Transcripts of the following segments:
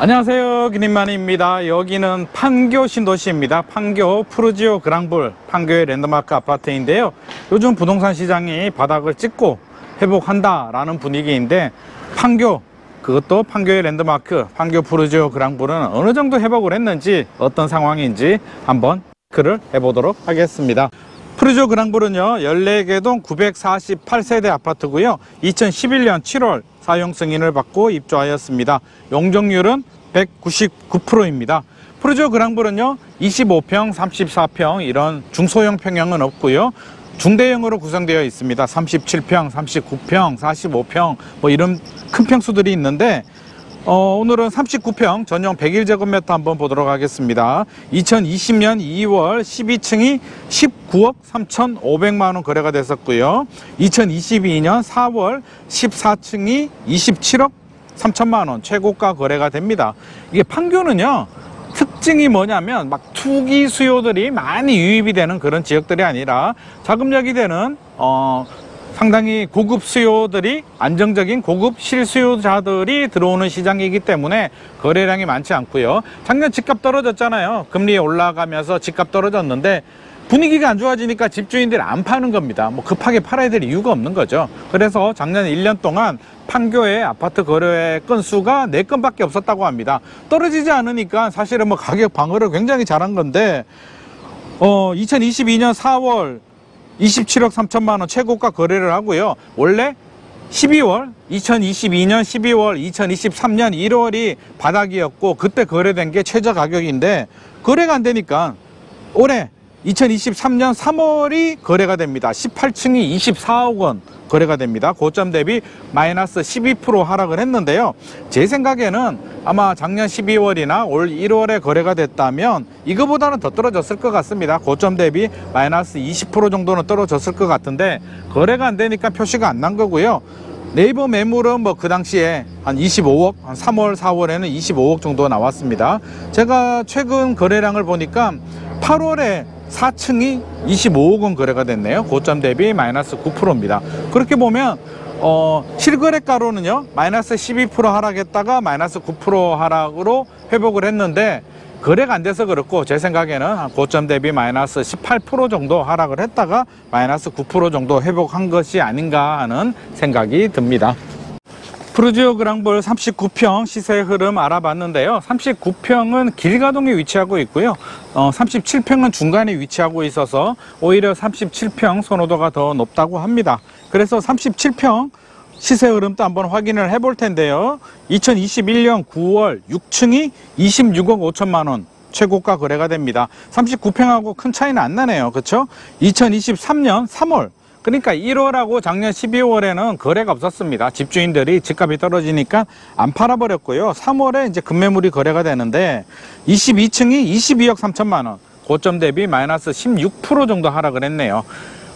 안녕하세요, 기린만입니다. 여기는 판교 신도시입니다. 판교 푸르지오 그랑블, 판교의 랜드마크 아파트인데요. 요즘 부동산 시장이 바닥을 찍고 회복한다 라는 분위기인데, 판교, 그것도 판교의 랜드마크 판교 푸르지오 그랑블은 어느 정도 회복을 했는지, 어떤 상황인지 한번 체크를 해보도록 하겠습니다. 푸르지오 그랑블은요 14개동 948세대 아파트고요, 2011년 7월 사용 승인을 받고 입주하였습니다. 용적률은 199%입니다. 푸르지오 그랑블은요 25평, 34평 이런 중소형 평형은 없고요, 중대형으로 구성되어 있습니다. 37평, 39평, 45평 뭐 이런 큰 평수들이 있는데, 오늘은 39평 전용 101제곱미터 한번 보도록 하겠습니다. 2020년 2월 12층이 19억 3,500만원 거래가 됐었고요, 2022년 4월 14층이 27억 3천만원 최고가 거래가 됩니다. 이게 판교는요 특징이 뭐냐면 막 투기 수요들이 많이 유입이 되는 그런 지역들이 아니라 자금력이 되는 상당히 고급 수요들이, 안정적인 고급 실수요자들이 들어오는 시장이기 때문에 거래량이 많지 않고요. 작년 집값 떨어졌잖아요. 금리 올라가면서 집값 떨어졌는데 분위기가 안 좋아지니까 집주인들이 안 파는 겁니다. 뭐 급하게 팔아야 될 이유가 없는 거죠. 그래서 작년 1년 동안 판교의 아파트 거래 건수가 4건밖에 없었다고 합니다. 떨어지지 않으니까 사실은 뭐 가격 방어를 굉장히 잘한 건데, 2022년 4월 27억 3천만원 최고가 거래를 하고요. 원래 2022년 12월, 2023년 1월이 바닥이었고 그때 거래된 게 최저 가격인데, 거래가 안 되니까 올해 2023년 3월이 거래가 됩니다. 18층이 24억 원 거래가 됩니다. 고점 대비 마이너스 12% 하락을 했는데요. 제 생각에는 아마 작년 12월이나 올 1월에 거래가 됐다면 이거보다는 더 떨어졌을 것 같습니다. 고점 대비 마이너스 20% 정도는 떨어졌을 것 같은데, 거래가 안 되니까 표시가 안 난 거고요. 네이버 매물은 뭐 그 당시에 한 25억, 한 3월, 4월에는 25억 정도 나왔습니다. 제가 최근 거래량을 보니까 8월에 4층이 25억 원 거래가 됐네요. 고점 대비 마이너스 9%입니다. 그렇게 보면 실거래가로는요 마이너스 12% 하락했다가 마이너스 9% 하락으로 회복을 했는데, 거래가 안 돼서 그렇고 제 생각에는 고점 대비 마이너스 18% 정도 하락을 했다가 마이너스 9% 정도 회복한 것이 아닌가 하는 생각이 듭니다. 푸르지오 그랑블 39평 시세 흐름 알아봤는데요. 39평은 길가동에 위치하고 있고요, 37평은 중간에 위치하고 있어서 오히려 37평 선호도가 더 높다고 합니다. 그래서 37평 시세 흐름도 한번 확인을 해볼 텐데요. 2021년 9월 6층이 26억 5천만원 최고가 거래가 됩니다. 39평하고 큰 차이는 안 나네요. 그렇죠? 2023년 3월, 그러니까 1월하고 작년 12월에는 거래가 없었습니다. 집주인들이 집값이 떨어지니까 안 팔아버렸고요. 3월에 이제 급매물이 거래가 되는데 22층이 22억 3천만 원, 고점 대비 마이너스 16% 정도 하락을 했네요.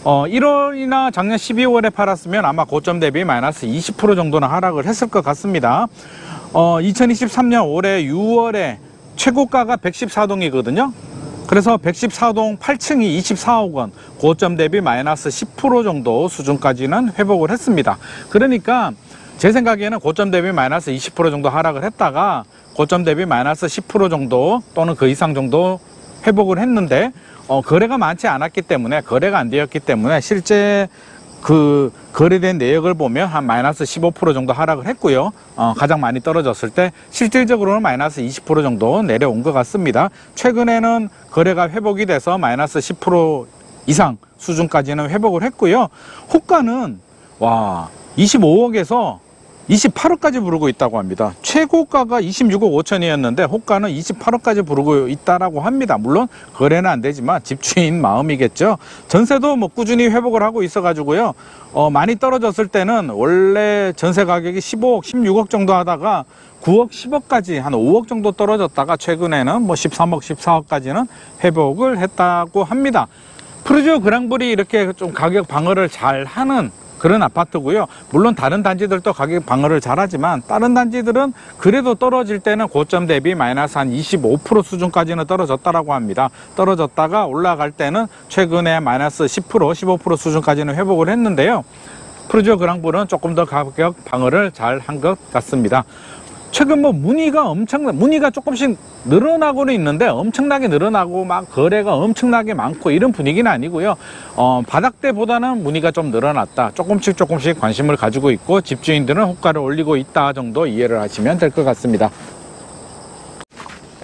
1월이나 작년 12월에 팔았으면 아마 고점 대비 마이너스 20% 정도는 하락을 했을 것 같습니다. 2023년 올해 6월에 최고가가 114동이거든요. 그래서 114동 8층이 24억 원, 고점 대비 마이너스 10% 정도 수준까지는 회복을 했습니다. 그러니까 제 생각에는 고점 대비 마이너스 20% 정도 하락을 했다가 고점 대비 마이너스 10% 정도 또는 그 이상 정도 회복을 했는데, 거래가 많지 않았기 때문에, 거래가 안 되었기 때문에 실제 그 거래된 내역을 보면 한 마이너스 15% 정도 하락을 했고요. 가장 많이 떨어졌을 때 실질적으로는 마이너스 20% 정도 내려온 것 같습니다. 최근에는 거래가 회복이 돼서 마이너스 10% 이상 수준까지는 회복을 했고요. 호가는 25억에서 28억까지 부르고 있다고 합니다. 최고가가 26억 5천이었는데 호가는 28억까지 부르고 있다라고 합니다. 물론 거래는 안 되지만 집주인 마음이겠죠. 전세도 뭐 꾸준히 회복을 하고 있어 가지고요, 많이 떨어졌을 때는 원래 전세 가격이 15억 16억 정도 하다가 9억 10억까지 한 5억 정도 떨어졌다가 최근에는 뭐 13억 14억까지는 회복을 했다고 합니다. 푸르지오 그랑블이 이렇게 좀 가격 방어를 잘 하는 그런 아파트고요. 물론 다른 단지들도 가격 방어를 잘하지만 다른 단지들은 그래도 떨어질 때는 고점 대비 마이너스 한 25% 수준까지는 떨어졌다라고 합니다. 떨어졌다가 올라갈 때는 최근에 마이너스 10%, 15% 수준까지는 회복을 했는데요. 푸르지오 그랑블은 조금 더 가격 방어를 잘 한 것 같습니다. 최근 문의가 조금씩 늘어나고는 있는데 엄청나게 늘어나고 막 거래가 엄청나게 많고 이런 분위기는 아니고요. 바닥대보다는 문의가 좀 늘어났다. 조금씩 관심을 가지고 있고 집주인들은 호가를 올리고 있다 정도 이해를 하시면 될 것 같습니다.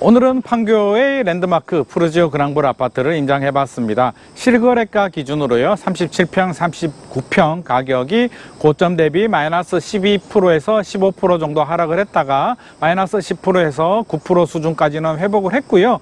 오늘은 판교의 랜드마크 푸르지오 그랑블 아파트를 인장해 봤습니다. 실거래가 기준으로요 37평 39평 가격이 고점 대비 마이너스 12%에서 15% 정도 하락을 했다가 마이너스 10%에서 9% 수준까지는 회복을 했고요.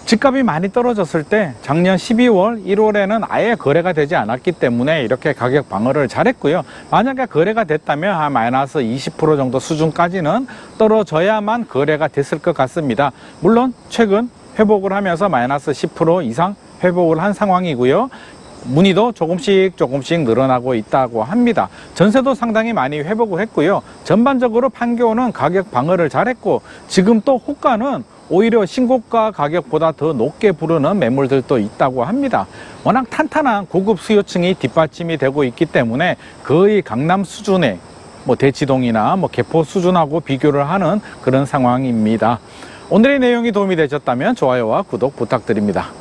집값이 많이 떨어졌을 때 작년 12월 1월에는 아예 거래가 되지 않았기 때문에 이렇게 가격 방어를 잘했고요. 만약에 거래가 됐다면 한 마이너스 20% 정도 수준까지는 떨어져야만 거래가 됐을 것 같습니다. 물론 최근 회복을 하면서 마이너스 10% 이상 회복을 한 상황이고요. 문의도 조금씩 늘어나고 있다고 합니다. 전세도 상당히 많이 회복을 했고요. 전반적으로 판교는 가격 방어를 잘했고 지금 또 호가는 오히려 신고가 가격보다 더 높게 부르는 매물들도 있다고 합니다. 워낙 탄탄한 고급 수요층이 뒷받침이 되고 있기 때문에 거의 강남 수준의 대치동이나 개포 수준하고 비교를 하는 그런 상황입니다. 오늘의 내용이 도움이 되셨다면 좋아요와 구독 부탁드립니다.